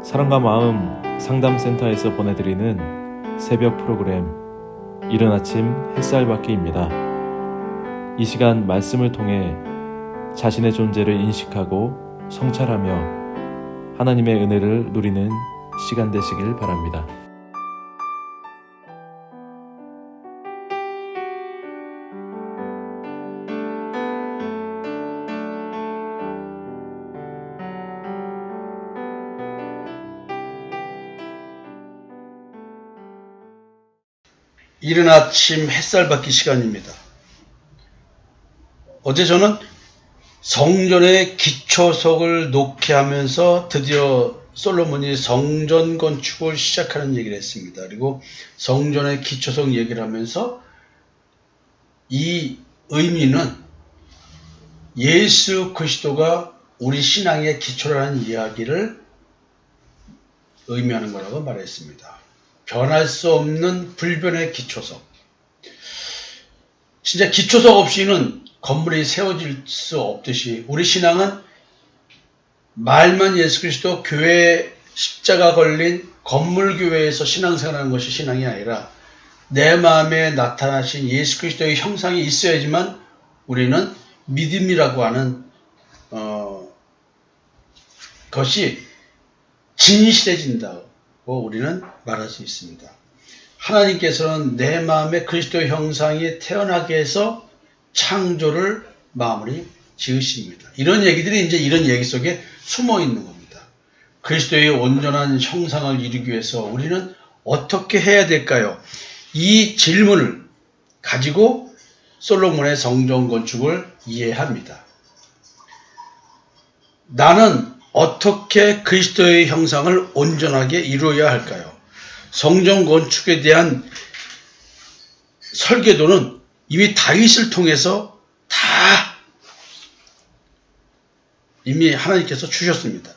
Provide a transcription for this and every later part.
사랑과 마음 상담센터에서 보내드리는 새벽 프로그램 이른 아침 햇살 받기입니다. 이 시간 말씀을 통해 자신의 존재를 인식하고 성찰하며 하나님의 은혜를 누리는 시간 되시길 바랍니다. 이른 아침 햇살 받기 시간입니다. 어제 저는 성전의 기초석을 놓게 하면서 드디어 솔로몬이 성전 건축을 시작하는 얘기를 했습니다. 그리고 성전의 기초석 얘기를 하면서 이 의미는 예수 그리스도가 우리 신앙의 기초라는 이야기를 의미하는 거라고 말했습니다. 변할 수 없는 불변의 기초석. 진짜 기초석 없이는 건물이 세워질 수 없듯이 우리 신앙은 말만 예수 그리스도 교회 십자가 걸린 건물 교회에서 신앙생활하는 것이 신앙이 아니라 내 마음에 나타나신 예수 그리스도의 형상이 있어야지만 우리는 믿음이라고 하는 것이 진실해진다고 우리는 말할 수 있습니다. 하나님께서는 내 마음에 그리스도의 형상이 태어나게 해서 창조를 마무리 지으십니다. 이런 얘기들이 이제 이런 얘기 속에 숨어 있는 겁니다. 그리스도의 온전한 형상을 이루기 위해서 우리는 어떻게 해야 될까요? 이 질문을 가지고 솔로몬의 성전 건축을 이해합니다. 나는 어떻게 그리스도의 형상을 온전하게 이루어야 할까요? 성전 건축에 대한 설계도는 이미 다윗을 통해서 다 이미 하나님께서 주셨습니다.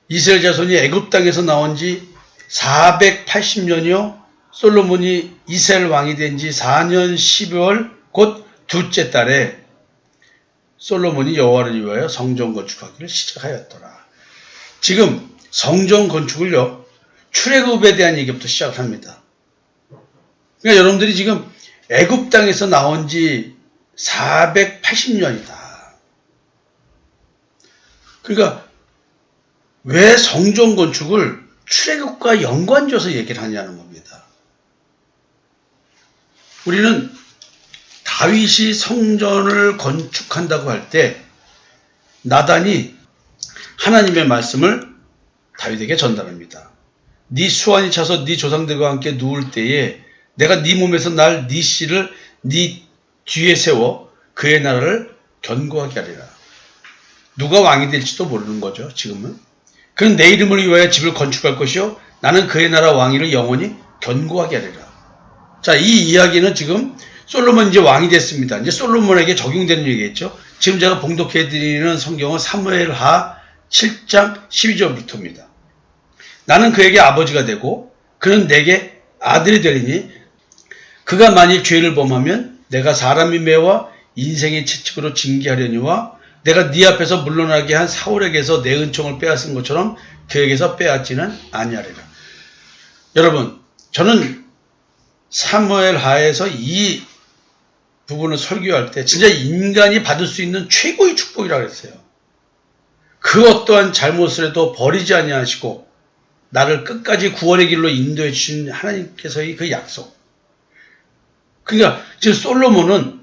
이스라엘 자손이 애굽 땅에서 나온 지 480년이요. 솔로몬이 이스라엘 왕이 된 지 4년 12월 곧 둘째 달에 솔로몬이 여호와를 위하여 성전 건축하기를 시작하였더라. 지금 성전 건축을요, 출애굽에 대한 얘기부터 시작합니다. 그러니까 여러분들이 지금 애굽 땅에서 나온 지 480년이다. 그러니까 왜 성전 건축을 출애굽과 연관져서 얘기를 하냐는 겁니다. 우리는 다윗이 성전을 건축한다고 할 때 나단이 하나님의 말씀을 다윗에게 전달합니다. 네 수완이 차서 네 조상들과 함께 누울 때에 내가 네 몸에서 날 네 씨를 네 뒤에 세워 그의 나라를 견고하게 하리라. 누가 왕이 될지도 모르는 거죠. 지금은. 그는 내 이름을 위하여 집을 건축할 것이요 나는 그의 나라 왕위를 영원히 견고하게 하리라. 자, 이 이야기는 지금 솔로몬 이제 왕이 됐습니다. 이제 솔로몬에게 적용되는 얘기겠죠. 지금 제가 봉독해드리는 성경은 사무엘하 7장 12절부터입니다. 나는 그에게 아버지가 되고 그는 내게 아들이 되리니 그가 만일 죄를 범하면 내가 사람이 매와 인생의 채찍으로 징계하려니와 내가 네 앞에서 물러나게 한 사울에게서 내 은총을 빼앗은 것처럼 그에게서 빼앗지는 아니하리라. 여러분, 저는 사무엘하에서 이 부분을 설교할 때 진짜 인간이 받을 수 있는 최고의 축복이라고 했어요. 그 어떠한 잘못을 해도 버리지 아니하시고 나를 끝까지 구원의 길로 인도해 주신 하나님께서의 그 약속. 그러니까 지금 솔로몬은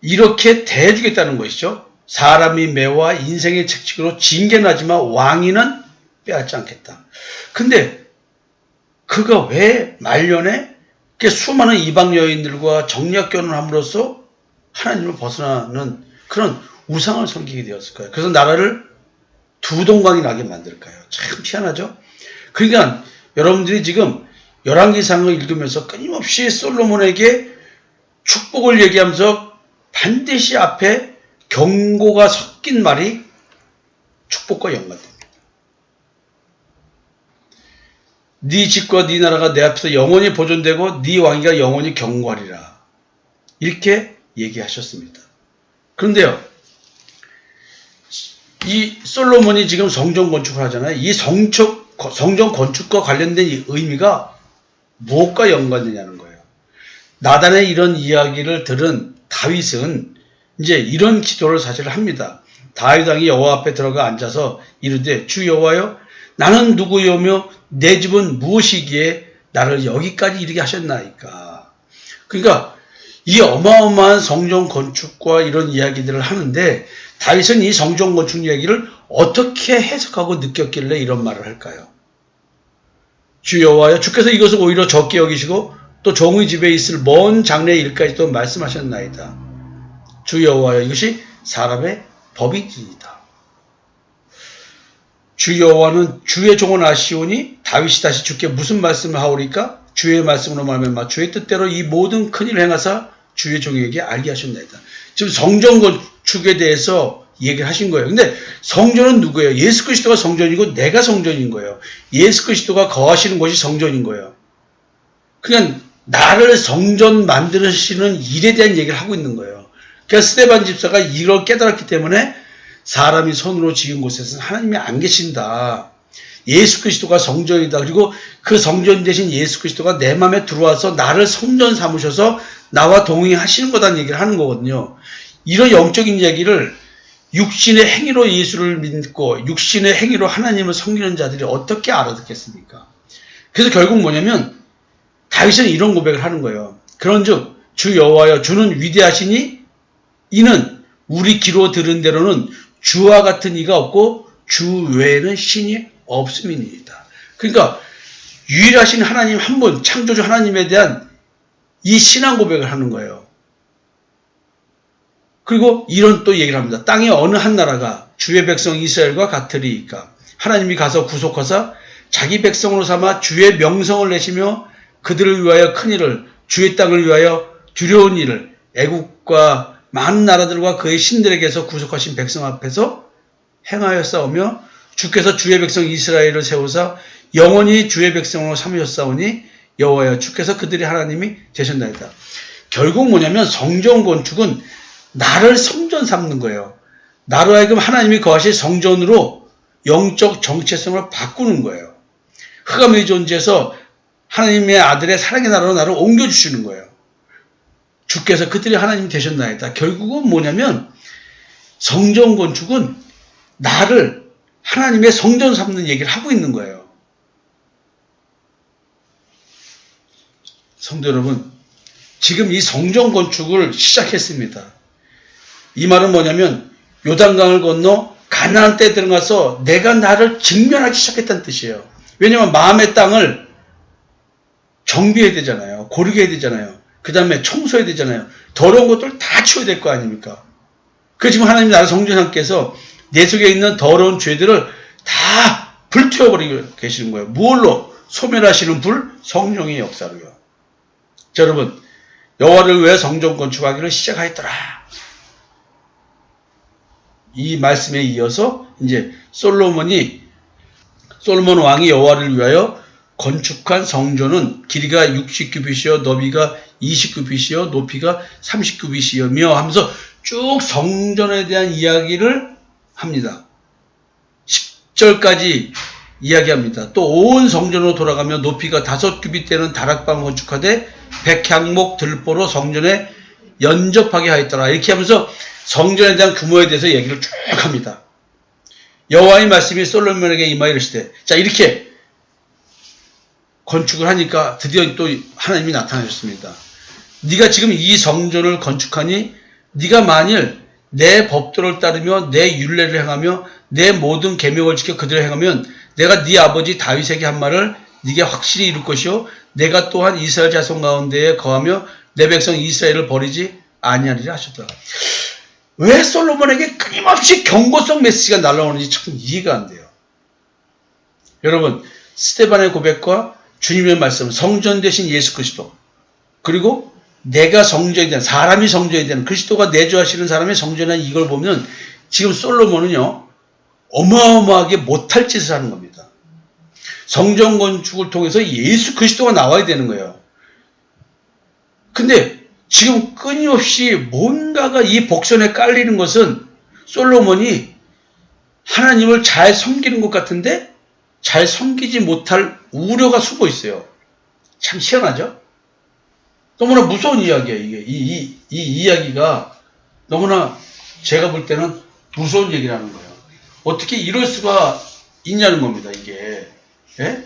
이렇게 대해주겠다는 것이죠. 사람이 매와 인생의 책칙으로 징계나지만 왕위는 빼앗지 않겠다. 근데 그가 왜 말년에 수많은 이방 여인들과 정략 결혼함으로써 하나님을 벗어나는 그런 우상을 섬기게 되었을까요? 그래서 나라를 두 동강이 나게 만들까요? 참 희한하죠? 그러니까 여러분들이 지금 열왕기상을 읽으면서 끊임없이 솔로몬에게 축복을 얘기하면서 반드시 앞에 경고가 섞인 말이 축복과 연관됩니다. 네 집과 네 나라가 내 앞에서 영원히 보존되고 네 왕위가 영원히 견고하리라. 이렇게 얘기하셨습니다. 그런데요, 이 솔로몬이 지금 성전 건축을 하잖아요. 이 성전 건축과 관련된 이 의미가 무엇과 연관되냐는 거예요. 나단의 이런 이야기를 들은 다윗은 이제 이런 기도를 사실 합니다. 다윗 왕이 여호와 앞에 들어가 앉아서 이르되 주 여호와여 나는 누구요며 내 집은 무엇이기에 나를 여기까지 이르게 하셨나이까. 그러니까 이 어마어마한 성전 건축과 이런 이야기들을 하는데 다윗은 이 성전 건축 이야기를 어떻게 해석하고 느꼈길래 이런 말을 할까요? 주 여호와여 주께서 이것을 오히려 적게 여기시고 또 종의 집에 있을 먼 장래의 일까지도 말씀하셨나이다. 주 여호와여 이것이 사람의 법이니이다. 주 여호와는 주의 종을 아시오니 다윗이 다시 주께 무슨 말씀을 하오리까? 주의 말씀으로 말하면 주의 뜻대로 이 모든 큰일을 행하사 주의 종에게 알게 하셨나이다. 지금 성전 건축에 대해서 얘기를 하신 거예요. 근데 성전은 누구예요? 예수 그리스도가 성전이고 내가 성전인 거예요. 예수 그리스도가 거하시는 곳이 성전인 거예요. 그냥 나를 성전 만드시는 일에 대한 얘기를 하고 있는 거예요. 그러니까 스데반 집사가 이걸 깨달았기 때문에 사람이 손으로 지은 곳에서는 하나님이 안 계신다. 예수 그리스도가 성전이다. 그리고 그 성전 대신 예수 그리스도가 내 마음에 들어와서 나를 성전 삼으셔서 나와 동행하시는 거다는 얘기를 하는 거거든요. 이런 영적인 얘기를 육신의 행위로 예수를 믿고 육신의 행위로 하나님을 섬기는 자들이 어떻게 알아듣겠습니까? 그래서 결국 뭐냐면 다윗은 이런 고백을 하는 거예요. 그런즉 주 여호와여 주는 위대하시니 이는 우리 귀로 들은 대로는 주와 같은 이가 없고 주 외에는 신이 없음이니이다. 그러니까 유일하신 하나님 한 분, 창조주 하나님에 대한 이 신앙 고백을 하는 거예요. 그리고 이런 또 얘기를 합니다. 땅의 어느 한 나라가 주의 백성 이스라엘과 같으리이까. 하나님이 가서 구속하사 자기 백성으로 삼아 주의 명성을 내시며 그들을 위하여 큰 일을 주의 땅을 위하여 두려운 일을 애국과 많은 나라들과 그의 신들에게서 구속하신 백성 앞에서 행하여 싸우며 주께서 주의 백성 이스라엘을 세우사 영원히 주의 백성으로 삼으셨사오니 여호와여 주께서 그들의 하나님이 되셨나이다. 결국 뭐냐면 성전 건축은 나를 성전 삼는 거예요. 나로 하여금 하나님이 거하실 성전으로 영적 정체성을 바꾸는 거예요. 흑암의 존재에서 하나님의 아들의 사랑의 나라로 나를 옮겨주시는 거예요. 주께서 그들이 하나님이 되셨나이다. 결국은 뭐냐면 성전 건축은 나를 하나님의 성전 삼는 얘기를 하고 있는 거예요. 성도 여러분, 지금 이 성전 건축을 시작했습니다. 이 말은 뭐냐면 요단강을 건너 가나안 땅에 들어가서 내가 나를 직면하기 시작했다는 뜻이에요. 왜냐하면 마음의 땅을 정비해야 되잖아요. 고르게 해야 되잖아요. 그 다음에 청소해야 되잖아요. 더러운 것들 다 치워야 될 거 아닙니까? 그 지금 하나님 나를 성전함께서 내 속에 있는 더러운 죄들을 다 불태워버리고 계시는 거예요. 무엇로? 소멸하시는 불, 성령의 역사로요. 자, 여러분, 여호와를 위해 성전 건축하기를 시작하였더라. 이 말씀에 이어서 이제 솔로몬 왕이 여호와를 위하여 건축한 성전은 길이가 60규빗이요 너비가 20규빗이요 높이가 30규빗이며 하면서 쭉 성전에 대한 이야기를 합니다. 10절까지 이야기합니다. 또 온 성전으로 돌아가며 높이가 5규빗 되는 다락방 건축하되 백향목 들보로 성전에 연접하게 하였더라. 이렇게 하면서 성전에 대한 규모에 대해서 얘기를 쭉 합니다. 여호와의 말씀이 솔로몬에게 임하여 이르시되, 자, 이렇게 건축을 하니까 드디어 또 하나님이 나타나셨습니다. 네가 지금 이 성전을 건축하니 네가 만일 내 법도를 따르며 내 율례를 행하며 내 모든 계명을 지켜 그대로 행하면 내가 네 아버지 다윗에게 한 말을 네게 확실히 이룰 것이요 내가 또한 이스라엘 자손 가운데에 거하며 내 백성 이스라엘을 버리지 아니하리라 하셨더라. 왜 솔로몬에게 끊임없이 경고성 메시지가 날라오는지 참 이해가 안 돼요. 여러분, 스데반의 고백과 주님의 말씀, 성전 대신 예수 그리스도, 그리고 내가 성전이 되는, 사람이 성전이 되는, 그리스도가 내주하시는 사람의 성전이라는 이걸 보면 지금 솔로몬은요 어마어마하게 못할 짓을 하는 겁니다. 성전 건축을 통해서 예수 그리스도가 나와야 되는 거예요. 근데 지금 끊임없이 뭔가가 이 복선에 깔리는 것은 솔로몬이 하나님을 잘 섬기는 것 같은데 잘 섬기지 못할 우려가 숨어 있어요. 참 희한하죠? 너무나 무서운 이야기예요. 이 이야기가 너무나 제가 볼 때는 무서운 얘기라는 거예요. 어떻게 이럴 수가 있냐는 겁니다. 이게. 예?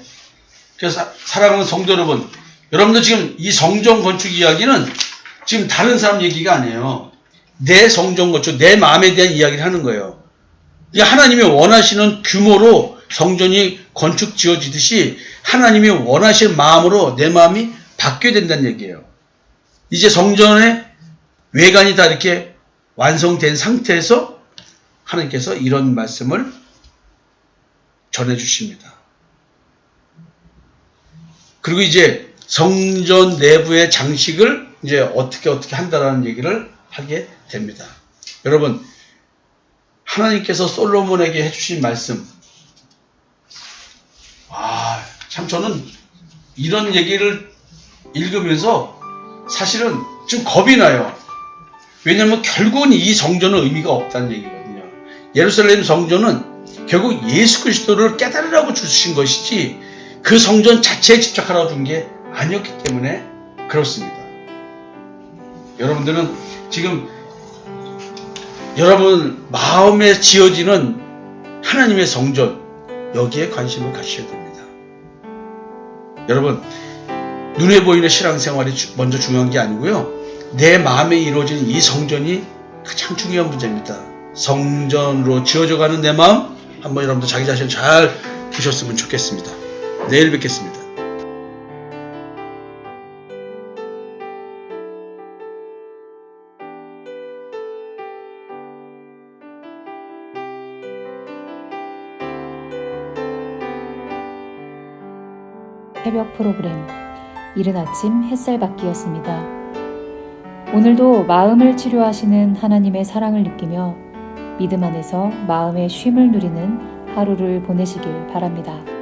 그래서 사랑하는 성도 여러분, 여러분들 지금 이 성전 건축 이야기는 지금 다른 사람 얘기가 아니에요. 내 성전 건축, 내 마음에 대한 이야기를 하는 거예요. 이게 하나님이 원하시는 규모로 성전이 건축 지어지듯이 하나님이 원하시는 마음으로 내 마음이 바뀌어야 된다는 얘기예요. 이제 성전의 외관이 다 이렇게 완성된 상태에서 하나님께서 이런 말씀을 전해주십니다. 그리고 이제 성전 내부의 장식을 이제 어떻게 한다라는 얘기를 하게 됩니다. 여러분, 하나님께서 솔로몬에게 해주신 말씀, 참 저는 이런 얘기를 읽으면서 사실은 좀 겁이 나요. 왜냐하면 결국은 이 성전은 의미가 없다는 얘기거든요. 예루살렘 성전은 결국 예수 그리스도를 깨달으라고 주신 것이지 그 성전 자체에 집착하라고 준 게 아니었기 때문에 그렇습니다. 여러분들은 지금 여러분 마음에 지어지는 하나님의 성전, 여기에 관심을 가지셔야 됩니다. 여러분, 눈에 보이는 신앙생활이 먼저 중요한 게 아니고요, 내 마음에 이루어지는 이 성전이 가장 중요한 문제입니다. 성전으로 지어져가는 내 마음, 한번 여러분들 자기 자신 잘 보셨으면 좋겠습니다. 내일 뵙겠습니다. 새벽 프로그램 이른 아침 햇살받기였습니다. 오늘도 마음을 치료하시는 하나님의 사랑을 느끼며 믿음 안에서 마음의 쉼을 누리는 하루를 보내시길 바랍니다.